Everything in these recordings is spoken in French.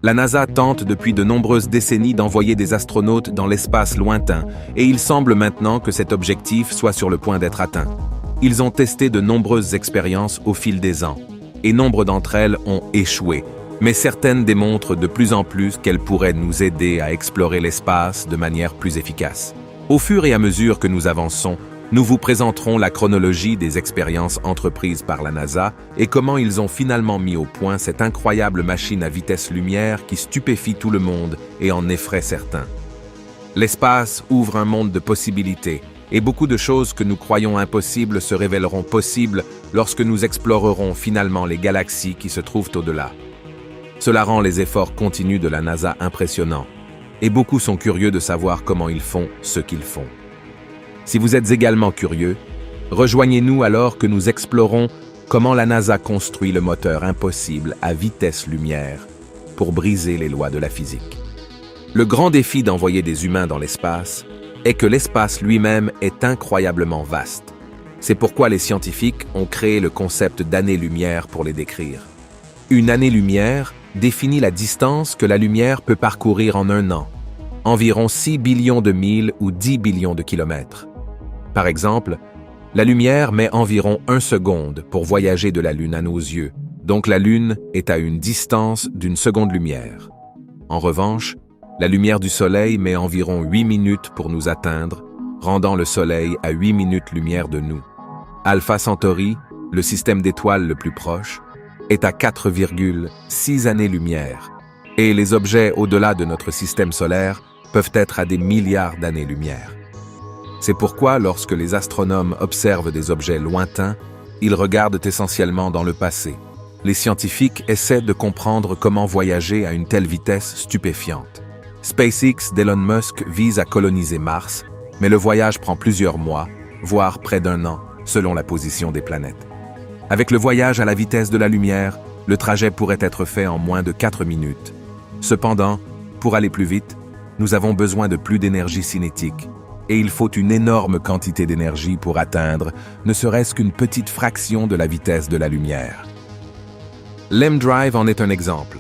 La NASA tente depuis de nombreuses décennies d'envoyer des astronautes dans l'espace lointain, et il semble maintenant que cet objectif soit sur le point d'être atteint. Ils ont testé de nombreuses expériences au fil des ans, et nombre d'entre elles ont échoué, mais certaines démontrent de plus en plus qu'elles pourraient nous aider à explorer l'espace de manière plus efficace. Au fur et à mesure que nous avançons, nous vous présenterons la chronologie des expériences entreprises par la NASA et comment ils ont finalement mis au point cette incroyable machine à vitesse lumière qui stupéfie tout le monde et en effraie certains. L'espace ouvre un monde de possibilités, et beaucoup de choses que nous croyons impossibles se révéleront possibles lorsque nous explorerons finalement les galaxies qui se trouvent au-delà. Cela rend les efforts continus de la NASA impressionnants, et beaucoup sont curieux de savoir comment ils font ce qu'ils font. Si vous êtes également curieux, rejoignez-nous alors que nous explorons comment la NASA construit le moteur impossible à vitesse lumière pour briser les lois de la physique. Le grand défi d'envoyer des humains dans l'espace est que l'espace lui-même est incroyablement vaste. C'est pourquoi les scientifiques ont créé le concept d'année-lumière pour les décrire. Une année-lumière définit la distance que la lumière peut parcourir en un an, environ 6 billions de milles ou 10 billions de kilomètres. Par exemple, la lumière met environ 1 seconde pour voyager de la Lune à nos yeux, donc la Lune est à une distance d'une seconde-lumière. En revanche, la lumière du Soleil met environ 8 minutes pour nous atteindre, rendant le Soleil à 8 minutes-lumière de nous. Alpha Centauri, le système d'étoiles le plus proche, est à 4,6 années-lumière, et les objets au-delà de notre système solaire peuvent être à des milliards d'années-lumière. C'est pourquoi, lorsque les astronomes observent des objets lointains, ils regardent essentiellement dans le passé. Les scientifiques essaient de comprendre comment voyager à une telle vitesse stupéfiante. SpaceX d'Elon Musk vise à coloniser Mars, mais le voyage prend plusieurs mois, voire près d'1 an, selon la position des planètes. Avec le voyage à la vitesse de la lumière, le trajet pourrait être fait en moins de 4 minutes. Cependant, pour aller plus vite, nous avons besoin de plus d'énergie cinétique, et il faut une énorme quantité d'énergie pour atteindre ne serait-ce qu'une petite fraction de la vitesse de la lumière. l'M-Drive en est un exemple.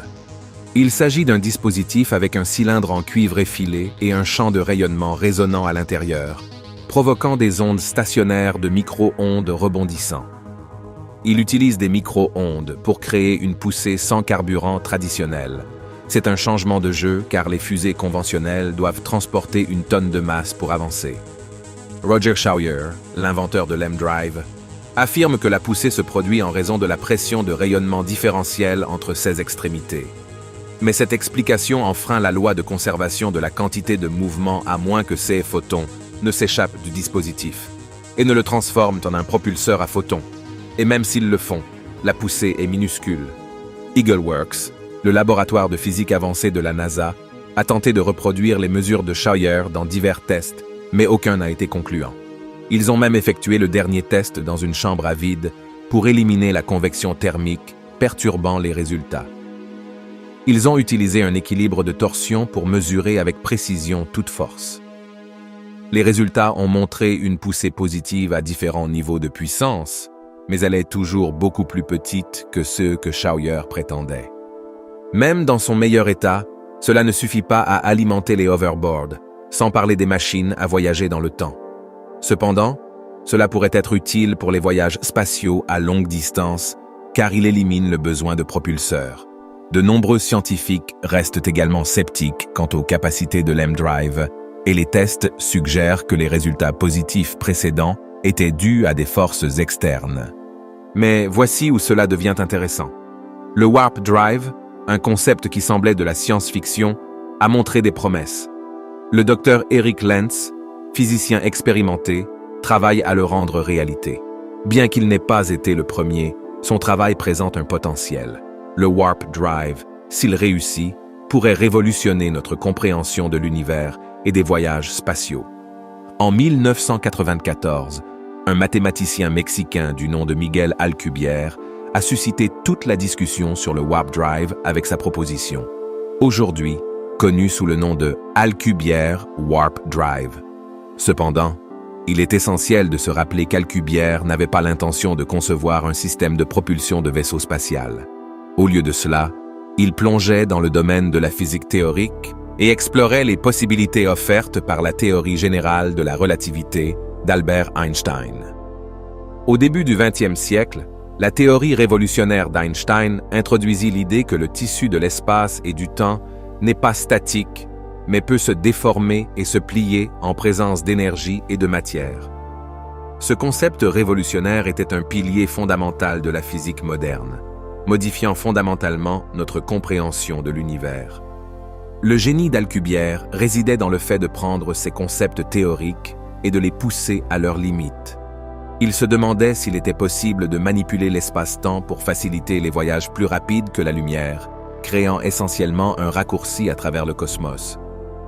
Il s'agit d'un dispositif avec un cylindre en cuivre effilé et un champ de rayonnement résonnant à l'intérieur, provoquant des ondes stationnaires de micro-ondes rebondissant. Il utilise des micro-ondes pour créer une poussée sans carburant traditionnelle. C'est un changement de jeu car les fusées conventionnelles doivent transporter une tonne de masse pour avancer. Roger Shawyer, l'inventeur de l'M-Drive, affirme que la poussée se produit en raison de la pression de rayonnement différentielle entre ses extrémités. Mais cette explication enfreint la loi de conservation de la quantité de mouvement à moins que ces photons ne s'échappent du dispositif et ne le transforment en un propulseur à photons. Et même s'ils le font, la poussée est minuscule. EagleWorks, le laboratoire de physique avancée de la NASA, a tenté de reproduire les mesures de Shawyer dans divers tests, mais aucun n'a été concluant. Ils ont même effectué le dernier test dans une chambre à vide pour éliminer la convection thermique, perturbant les résultats. Ils ont utilisé un équilibre de torsion pour mesurer avec précision toute force. Les résultats ont montré une poussée positive à différents niveaux de puissance, mais elle est toujours beaucoup plus petite que ceux que Shawyer prétendait. Même dans son meilleur état, cela ne suffit pas à alimenter les hoverboards, sans parler des machines à voyager dans le temps. Cependant, cela pourrait être utile pour les voyages spatiaux à longue distance, car il élimine le besoin de propulseurs. De nombreux scientifiques restent également sceptiques quant aux capacités de l'M-Drive, et les tests suggèrent que les résultats positifs précédents étaient dus à des forces externes. Mais voici où cela devient intéressant. Le Warp Drive, un concept qui semblait de la science-fiction, a montré des promesses. Le docteur Eric Lentz, physicien expérimenté, travaille à le rendre réalité. Bien qu'il n'ait pas été le premier, son travail présente un potentiel. Le Warp Drive, s'il réussit, pourrait révolutionner notre compréhension de l'univers et des voyages spatiaux. En 1994, un mathématicien mexicain du nom de Miguel Alcubierre a suscité toute la discussion sur le Warp Drive avec sa proposition, aujourd'hui connu sous le nom de Alcubierre Warp Drive. Cependant, il est essentiel de se rappeler qu'Alcubierre n'avait pas l'intention de concevoir un système de propulsion de vaisseau spatial. Au lieu de cela, Il plongeait dans le domaine de la physique théorique et explorait les possibilités offertes par la théorie générale de la relativité d'Albert Einstein. Au début du XXe siècle, la théorie révolutionnaire d'Einstein introduisit l'idée que le tissu de l'espace et du temps n'est pas statique, mais peut se déformer et se plier en présence d'énergie et de matière. Ce concept révolutionnaire était un pilier fondamental de la physique moderne, modifiant fondamentalement notre compréhension de l'univers. Le génie d'Alcubierre résidait dans le fait de prendre ces concepts théoriques et de les pousser à leurs limites. Il se demandait s'il était possible de manipuler l'espace-temps pour faciliter les voyages plus rapides que la lumière, créant essentiellement un raccourci à travers le cosmos.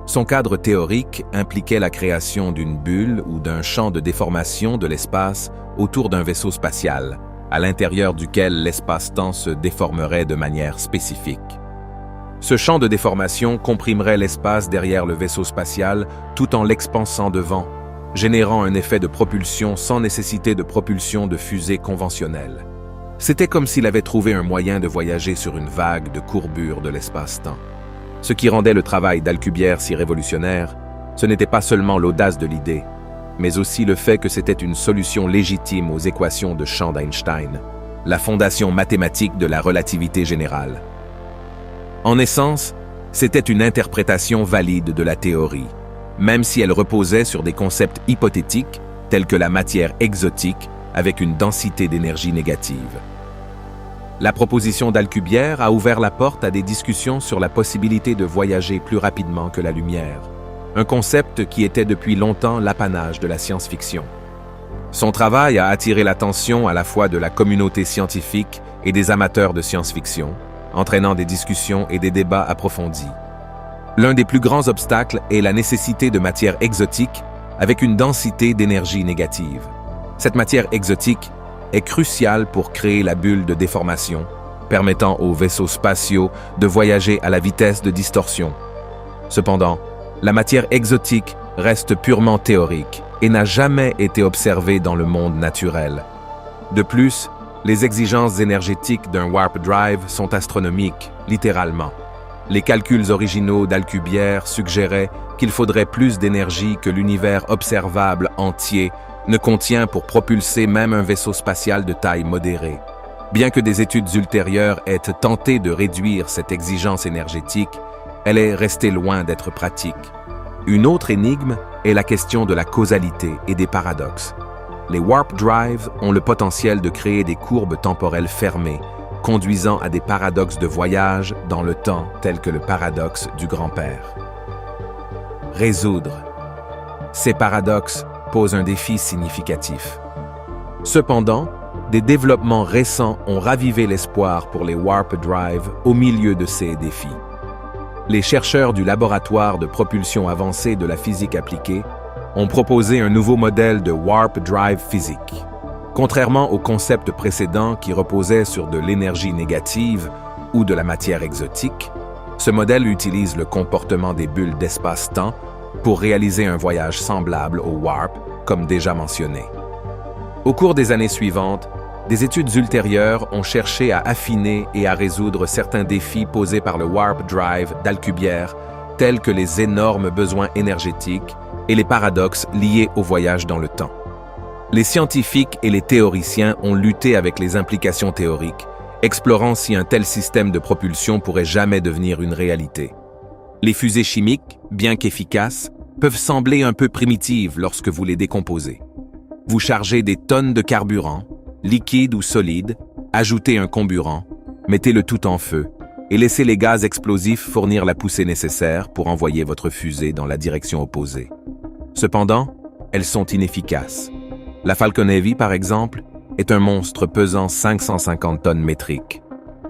Son cadre théorique impliquait la création d'une bulle ou d'un champ de déformation de l'espace autour d'un vaisseau spatial, à l'intérieur duquel l'espace-temps se déformerait de manière spécifique. Ce champ de déformation comprimerait l'espace derrière le vaisseau spatial tout en l'expansant devant, générant un effet de propulsion sans nécessité de propulsion de fusée conventionnelle. C'était comme s'il avait trouvé un moyen de voyager sur une vague de courbure de l'espace-temps. Ce qui rendait le travail d'Alcubierre si révolutionnaire, ce n'était pas seulement l'audace de l'idée, mais aussi le fait que c'était une solution légitime aux équations de champ d'Einstein, la fondation mathématique de la relativité générale. En essence, c'était une interprétation valide de la théorie, même si elle reposait sur des concepts hypothétiques tels que la matière exotique avec une densité d'énergie négative. La proposition d'Alcubierre a ouvert la porte à des discussions sur la possibilité de voyager plus rapidement que la lumière, un concept qui était depuis longtemps l'apanage de la science-fiction. Son travail a attiré l'attention à la fois de la communauté scientifique et des amateurs de science-fiction, entraînant des discussions et des débats approfondis. L'un des plus grands obstacles est la nécessité de matière exotique avec une densité d'énergie négative. Cette matière exotique est cruciale pour créer la bulle de déformation, permettant aux vaisseaux spatiaux de voyager à la vitesse de distorsion. Cependant, la matière exotique reste purement théorique et n'a jamais été observée dans le monde naturel. De plus, les exigences énergétiques d'un warp drive sont astronomiques, littéralement. Les calculs originaux d'Alcubierre suggéraient qu'il faudrait plus d'énergie que l'univers observable entier ne contient pour propulser même un vaisseau spatial de taille modérée. Bien que des études ultérieures aient tenté de réduire cette exigence énergétique, elle est restée loin d'être pratique. Une autre énigme est la question de la causalité et des paradoxes. Les warp drives ont le potentiel de créer des courbes temporelles fermées, conduisant à des paradoxes de voyage dans le temps tels que le paradoxe du grand-père. Résoudre. Ces paradoxes posent un défi significatif. Cependant, des développements récents ont ravivé l'espoir pour les warp drives au milieu de ces défis. Les chercheurs du laboratoire de propulsion avancée de la physique appliquée ont proposé un nouveau modèle de warp drive physique. Contrairement au concept précédent qui reposait sur de l'énergie négative ou de la matière exotique, ce modèle utilise le comportement des bulles d'espace-temps pour réaliser un voyage semblable au warp, comme déjà mentionné. Au cours des années suivantes, des études ultérieures ont cherché à affiner et à résoudre certains défis posés par le warp drive d'Alcubierre, tels que les énormes besoins énergétiques et les paradoxes liés au voyage dans le temps. Les scientifiques et les théoriciens ont lutté avec les implications théoriques, explorant si un tel système de propulsion pourrait jamais devenir une réalité. Les fusées chimiques, bien qu'efficaces, peuvent sembler un peu primitives lorsque vous les décomposez. Vous chargez des tonnes de carburant, liquide ou solide, ajoutez un comburant, mettez le tout en feu et laissez les gaz explosifs fournir la poussée nécessaire pour envoyer votre fusée dans la direction opposée. Cependant, elles sont inefficaces. La Falcon Heavy, par exemple, est un monstre pesant 550 tonnes métriques.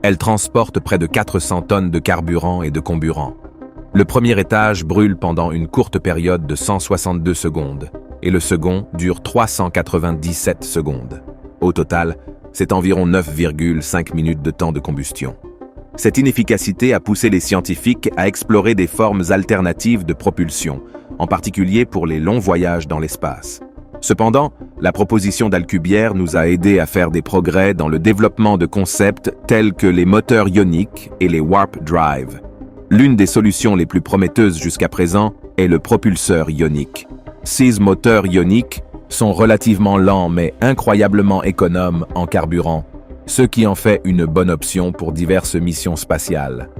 Elle transporte près de 400 tonnes de carburant et de comburant. Le premier étage brûle pendant une courte période de 162 secondes et le second dure 397 secondes. Au total, c'est environ 9,5 minutes de temps de combustion. Cette inefficacité a poussé les scientifiques à explorer des formes alternatives de propulsion, en particulier pour les longs voyages dans l'espace. Cependant, La proposition d'Alcubierre nous a aidé à faire des progrès dans le développement de concepts tels que les moteurs ioniques et les warp drive. L'une des solutions les plus prometteuses jusqu'à présent est le propulseur ionique. Ces moteurs ioniques sont relativement lents mais incroyablement économes en carburant, ce qui en fait une bonne option pour diverses missions spatiales.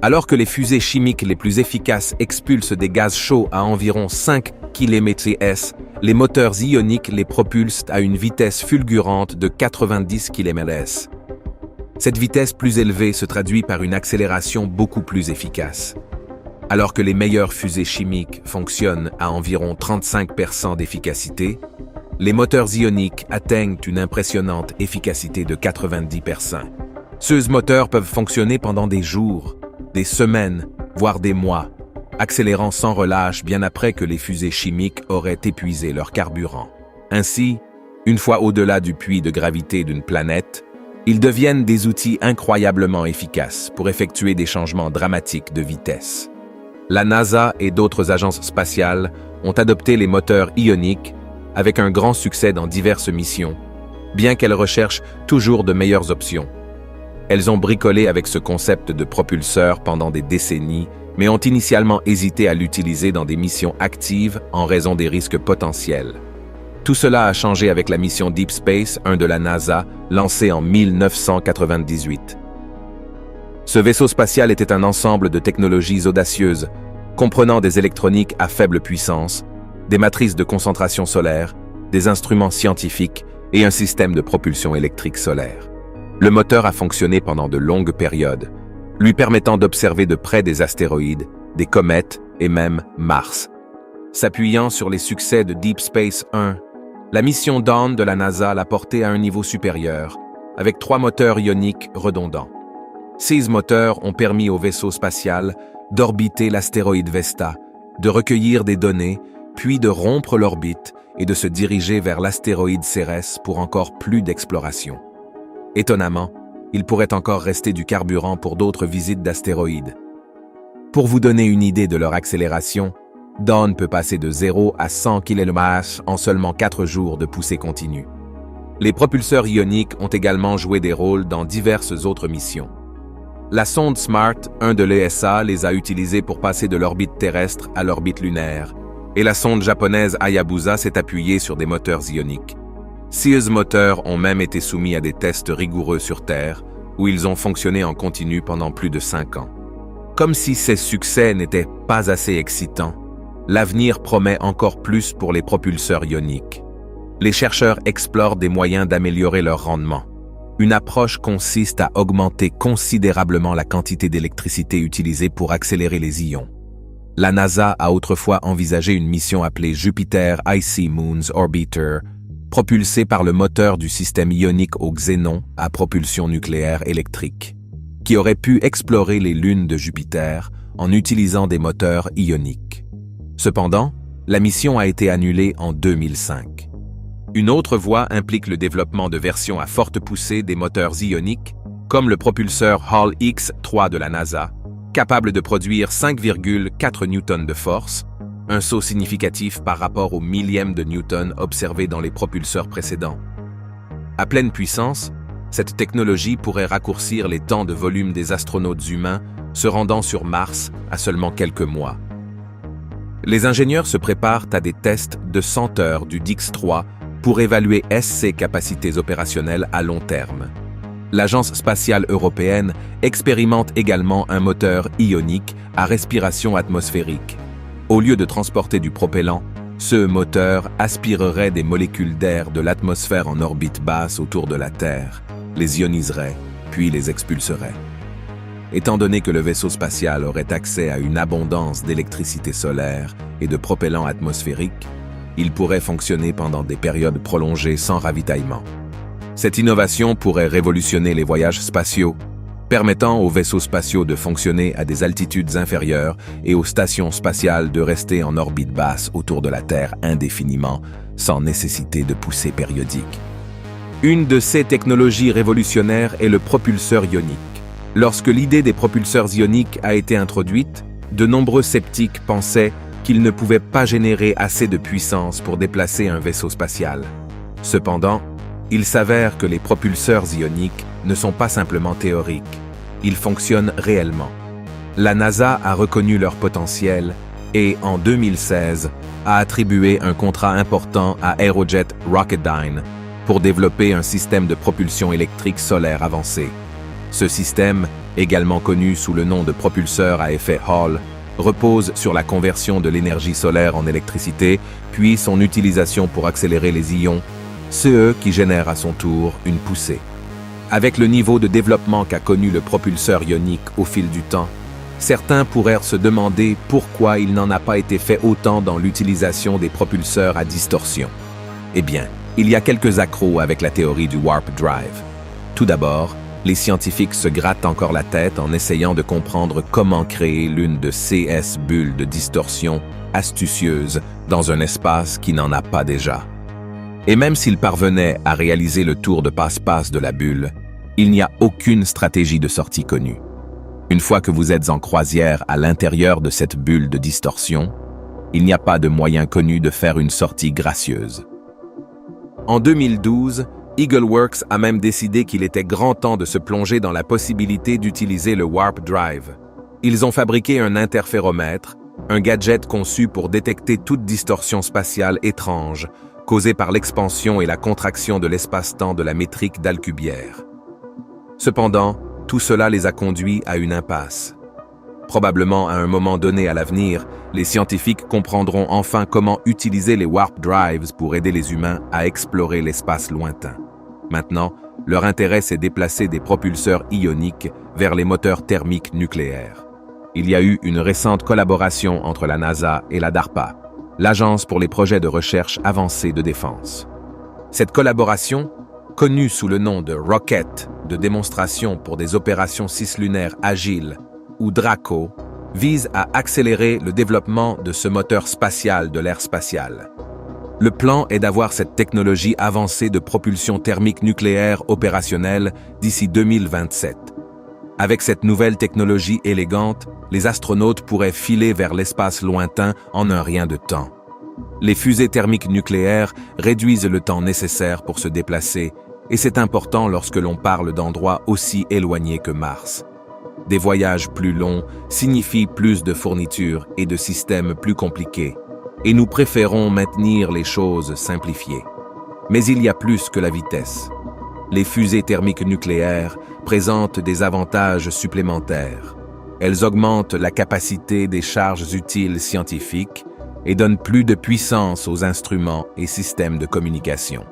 Alors que les fusées chimiques les plus efficaces expulsent des gaz chauds à environ 5 km/s, les moteurs ioniques les propulsent à une vitesse fulgurante de 90 km/s. Cette vitesse plus élevée se traduit par une accélération beaucoup plus efficace. Alors que les meilleures fusées chimiques fonctionnent à environ 35% d'efficacité, les moteurs ioniques atteignent une impressionnante efficacité de 90%. Ces moteurs peuvent fonctionner pendant des jours, des semaines, voire des mois, accélérant sans relâche bien après que les fusées chimiques auraient épuisé leur carburant. Ainsi, une fois au-delà du puits de gravité d'une planète, ils deviennent des outils incroyablement efficaces pour effectuer des changements dramatiques de vitesse. La NASA et d'autres agences spatiales ont adopté les moteurs ioniques avec un grand succès dans diverses missions, bien qu'elles recherchent toujours de meilleures options. Elles ont bricolé avec ce concept de propulseur pendant des décennies, mais ont initialement hésité à l'utiliser dans des missions actives en raison des risques potentiels. Tout cela a changé avec la mission Deep Space 1 de la NASA, lancée en 1998. Ce vaisseau spatial était un ensemble de technologies audacieuses, comprenant des électroniques à faible puissance, des matrices de concentration solaire, des instruments scientifiques et un système de propulsion électrique solaire. Le moteur a fonctionné pendant de longues périodes, lui permettant d'observer de près des astéroïdes, des comètes et même Mars. S'appuyant sur les succès de Deep Space 1, la mission Dawn de la NASA l'a porté à un niveau supérieur, avec 3 moteurs ioniques redondants. Ces moteurs ont permis au vaisseau spatial d'orbiter l'astéroïde Vesta, de recueillir des données, puis de rompre l'orbite et de se diriger vers l'astéroïde Cérès pour encore plus d'exploration. Étonnamment, il pourrait encore rester du carburant pour d'autres visites d'astéroïdes. Pour vous donner une idée de leur accélération, Dawn peut passer de 0 à 100 km/h en seulement 4 jours de poussée continue. Les propulseurs ioniques ont également joué des rôles dans diverses autres missions. La sonde SMART 1 de l'ESA les a utilisés pour passer de l'orbite terrestre à l'orbite lunaire, et la sonde japonaise Hayabusa s'est appuyée sur des moteurs ioniques. Ces moteurs ont même été soumis à des tests rigoureux sur Terre, où ils ont fonctionné en continu pendant plus de 5 ans. Comme si ces succès n'étaient pas assez excitants, l'avenir promet encore plus pour les propulseurs ioniques. Les chercheurs explorent des moyens d'améliorer leur rendement. Une approche consiste à augmenter considérablement la quantité d'électricité utilisée pour accélérer les ions. La NASA a autrefois envisagé une mission appelée Jupiter Icy Moons Orbiter, propulsée par le moteur du système ionique au xénon à propulsion nucléaire électrique, qui aurait pu explorer les lunes de Jupiter en utilisant des moteurs ioniques. Cependant, la mission a été annulée en 2005. Une autre voie implique le développement de versions à forte poussée des moteurs ioniques, comme le propulseur Hall X-3 de la NASA, capable de produire 5,4 newtons de force, un saut significatif par rapport au millième de newton observé dans les propulseurs précédents. À pleine puissance, cette technologie pourrait raccourcir les temps de volume des astronautes humains se rendant sur Mars à seulement quelques mois. Les ingénieurs se préparent à des tests de 100 heures du Dix-3 pour évaluer ses capacités opérationnelles à long terme. L'Agence spatiale européenne expérimente également un moteur ionique à respiration atmosphérique. Au lieu de transporter du propellant, ce moteur aspirerait des molécules d'air de l'atmosphère en orbite basse autour de la Terre, les ioniserait, puis les expulserait. Étant donné que le vaisseau spatial aurait accès à une abondance d'électricité solaire et de propellant atmosphérique, il pourrait fonctionner pendant des périodes prolongées sans ravitaillement. Cette innovation pourrait révolutionner les voyages spatiaux, permettant aux vaisseaux spatiaux de fonctionner à des altitudes inférieures et aux stations spatiales de rester en orbite basse autour de la Terre indéfiniment, sans nécessité de poussée périodique. Une de ces technologies révolutionnaires est le propulseur ionique. Lorsque l'idée des propulseurs ioniques a été introduite, de nombreux sceptiques pensaient qu'ils ne pouvaient pas générer assez de puissance pour déplacer un vaisseau spatial. Cependant, il s'avère que les propulseurs ioniques ne sont pas simplement théoriques, ils fonctionnent réellement. La NASA a reconnu leur potentiel et, en 2016, a attribué un contrat important à Aerojet Rocketdyne pour développer un système de propulsion électrique solaire avancé. Ce système, également connu sous le nom de propulseur à effet Hall, repose sur la conversion de l'énergie solaire en électricité, puis son utilisation pour accélérer les ions, ceux qui génèrent à son tour une poussée. Avec le niveau de développement qu'a connu le propulseur ionique au fil du temps, certains pourraient se demander pourquoi il n'en a pas été fait autant dans l'utilisation des propulseurs à distorsion. Eh bien, il y a quelques accros avec la théorie du warp drive. Tout d'abord, les scientifiques se grattent encore la tête en essayant de comprendre comment créer l'une de ces bulles de distorsion astucieuses dans un espace qui n'en a pas déjà. Et même s'ils parvenaient à réaliser le tour de passe-passe de la bulle, il n'y a aucune stratégie de sortie connue. Une fois que vous êtes en croisière à l'intérieur de cette bulle de distorsion, il n'y a pas de moyen connu de faire une sortie gracieuse. En 2012, EagleWorks a même décidé qu'il était grand temps de se plonger dans la possibilité d'utiliser le Warp Drive. Ils ont fabriqué un interféromètre, un gadget conçu pour détecter toute distorsion spatiale étrange, causée par l'expansion et la contraction de l'espace-temps de la métrique d'Alcubierre. Cependant, tout cela les a conduits à une impasse. Probablement à un moment donné à l'avenir, les scientifiques comprendront enfin comment utiliser les Warp Drives pour aider les humains à explorer l'espace lointain. Maintenant, leur intérêt s'est déplacé des propulseurs ioniques vers les moteurs thermiques nucléaires. Il y a eu une récente collaboration entre la NASA et la DARPA, l'Agence pour les projets de recherche avancée de défense. Cette collaboration, connue sous le nom de Rocket, de démonstration pour des opérations cislunaires agiles, ou DRACO, vise à accélérer le développement de ce moteur spatial de l'ère spatiale. Le plan est d'avoir cette technologie avancée de propulsion thermique nucléaire opérationnelle d'ici 2027. Avec cette nouvelle technologie élégante, les astronautes pourraient filer vers l'espace lointain en un rien de temps. Les fusées thermiques nucléaires réduisent le temps nécessaire pour se déplacer, et c'est important lorsque l'on parle d'endroits aussi éloignés que Mars. Des voyages plus longs signifient plus de fournitures et de systèmes plus compliqués, et nous préférons maintenir les choses simplifiées. Mais il y a plus que la vitesse. Les fusées thermiques nucléaires présentent des avantages supplémentaires. Elles augmentent la capacité des charges utiles scientifiques et donnent plus de puissance aux instruments et systèmes de communication.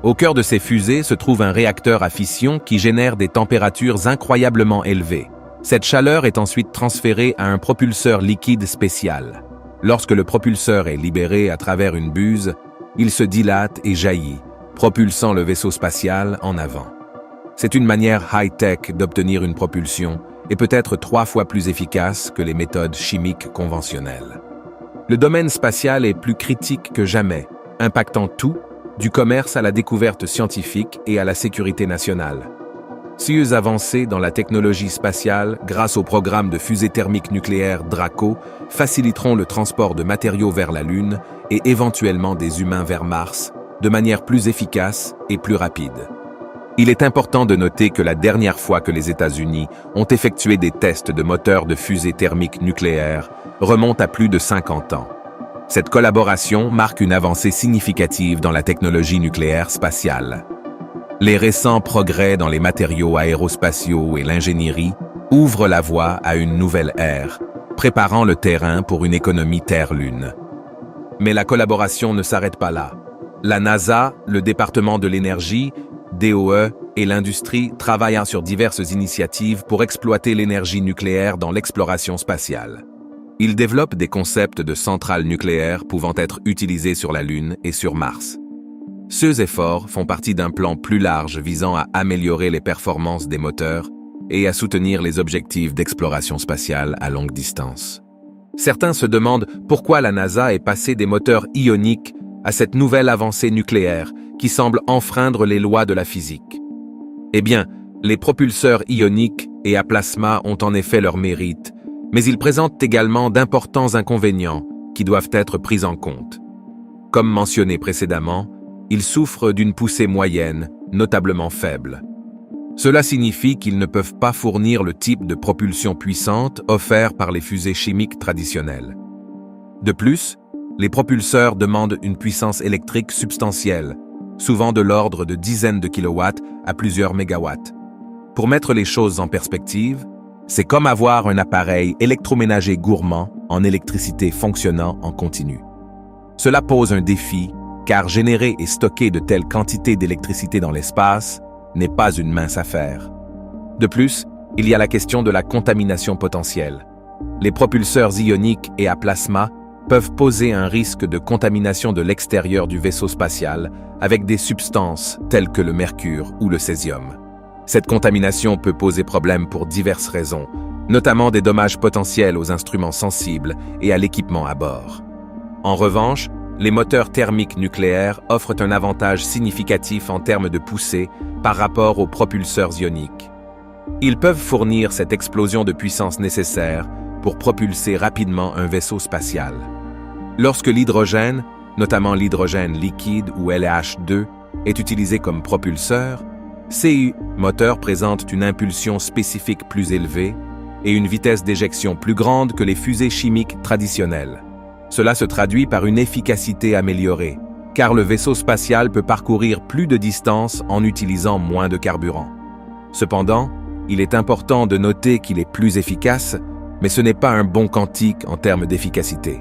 Au cœur de ces fusées se trouve un réacteur à fission qui génère des températures incroyablement élevées. Cette chaleur est ensuite transférée à un propulseur liquide spécial. Lorsque le propulseur est libéré à travers une buse, il se dilate et jaillit, propulsant le vaisseau spatial en avant. C'est une manière high-tech d'obtenir une propulsion et peut-être 3 fois plus efficace que les méthodes chimiques conventionnelles. Le domaine spatial est plus critique que jamais, impactant tout, du commerce à la découverte scientifique et à la sécurité nationale. Ces avancées dans la technologie spatiale, grâce au programme de fusée thermique nucléaire DRACO, faciliteront le transport de matériaux vers la Lune et éventuellement des humains vers Mars, de manière plus efficace et plus rapide. Il est important de noter que la dernière fois que les États-Unis ont effectué des tests de moteurs de fusée thermique nucléaire remonte à plus de 50 ans. Cette collaboration marque une avancée significative dans la technologie nucléaire spatiale. Les récents progrès dans les matériaux aérospatiaux et l'ingénierie ouvrent la voie à une nouvelle ère, préparant le terrain pour une économie Terre-Lune. Mais la collaboration ne s'arrête pas là. La NASA, le département de l'énergie, DOE et l'industrie travaillent sur diverses initiatives pour exploiter l'énergie nucléaire dans l'exploration spatiale. Ils développent des concepts de centrales nucléaires pouvant être utilisées sur la Lune et sur Mars. Ces efforts font partie d'un plan plus large visant à améliorer les performances des moteurs et à soutenir les objectifs d'exploration spatiale à longue distance. Certains se demandent pourquoi la NASA est passée des moteurs ioniques à cette nouvelle avancée nucléaire qui semble enfreindre les lois de la physique. Eh bien, les propulseurs ioniques et à plasma ont en effet leur mérite, mais ils présentent également d'importants inconvénients qui doivent être pris en compte. Comme mentionné précédemment, Ils souffrent d'une poussée moyenne, notablement faible. Cela signifie qu'ils ne peuvent pas fournir le type de propulsion puissante offert par les fusées chimiques traditionnelles. De plus, les propulseurs demandent une puissance électrique substantielle, souvent de l'ordre de dizaines de kilowatts à plusieurs mégawatts. Pour mettre les choses en perspective, c'est comme avoir un appareil électroménager gourmand en électricité fonctionnant en continu. Cela pose un défi, car générer et stocker de telles quantités d'électricité dans l'espace n'est pas une mince affaire. De plus, il y a la question de la contamination potentielle. Les propulseurs ioniques et à plasma peuvent poser un risque de contamination de l'extérieur du vaisseau spatial avec des substances telles que le mercure ou le césium. Cette contamination peut poser problème pour diverses raisons, notamment des dommages potentiels aux instruments sensibles et à l'équipement à bord. En revanche, les moteurs thermiques nucléaires offrent un avantage significatif en termes de poussée par rapport aux propulseurs ioniques. Ils peuvent fournir cette explosion de puissance nécessaire pour propulser rapidement un vaisseau spatial. Lorsque l'hydrogène, notamment l'hydrogène liquide ou LH2, est utilisé comme propulseur, ces moteurs présentent une impulsion spécifique plus élevée et une vitesse d'éjection plus grande que les fusées chimiques traditionnelles. Cela se traduit par une efficacité améliorée, car le vaisseau spatial peut parcourir plus de distance en utilisant moins de carburant. Cependant, il est important de noter qu'il est plus efficace, mais ce n'est pas un bond quantique en termes d'efficacité.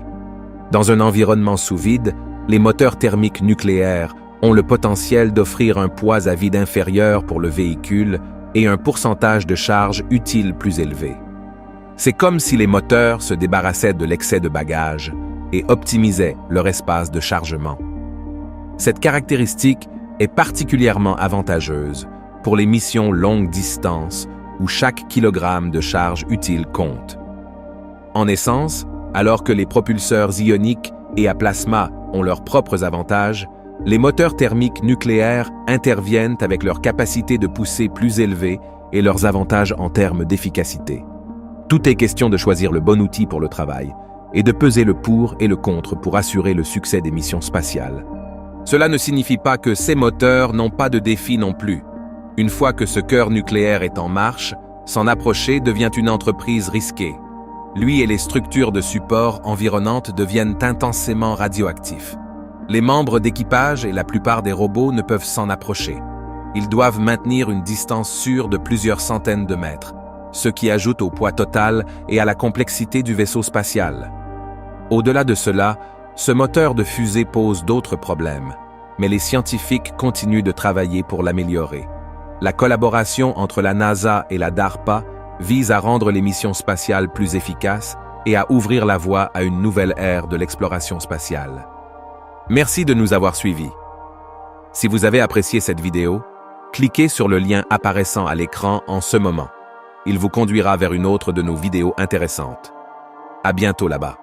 Dans un environnement sous vide, les moteurs thermiques nucléaires ont le potentiel d'offrir un poids à vide inférieur pour le véhicule et un pourcentage de charge utile plus élevé. C'est comme si les moteurs se débarrassaient de l'excès de bagages et optimisaient leur espace de chargement. Cette caractéristique est particulièrement avantageuse pour les missions longue distance où chaque kilogramme de charge utile compte. En essence, alors que les propulseurs ioniques et à plasma ont leurs propres avantages, les moteurs thermiques nucléaires interviennent avec leur capacité de poussée plus élevée et leurs avantages en termes d'efficacité. Tout est question de choisir le bon outil pour le travail et de peser le pour et le contre pour assurer le succès des missions spatiales. Cela ne signifie pas que ces moteurs n'ont pas de défis non plus. Une fois que ce cœur nucléaire est en marche, s'en approcher devient une entreprise risquée. Lui et les structures de support environnantes deviennent intensément radioactifs. Les membres d'équipage et la plupart des robots ne peuvent s'en approcher. Ils doivent maintenir une distance sûre de plusieurs centaines de mètres, ce qui ajoute au poids total et à la complexité du vaisseau spatial. Au-delà de cela, ce moteur de fusée pose d'autres problèmes, mais les scientifiques continuent de travailler pour l'améliorer. La collaboration entre la NASA et la DARPA vise à rendre les missions spatiales plus efficaces et à ouvrir la voie à une nouvelle ère de l'exploration spatiale. Merci de nous avoir suivis. Si vous avez apprécié cette vidéo, cliquez sur le lien apparaissant à l'écran en ce moment. Il vous conduira vers une autre de nos vidéos intéressantes. À bientôt là-bas.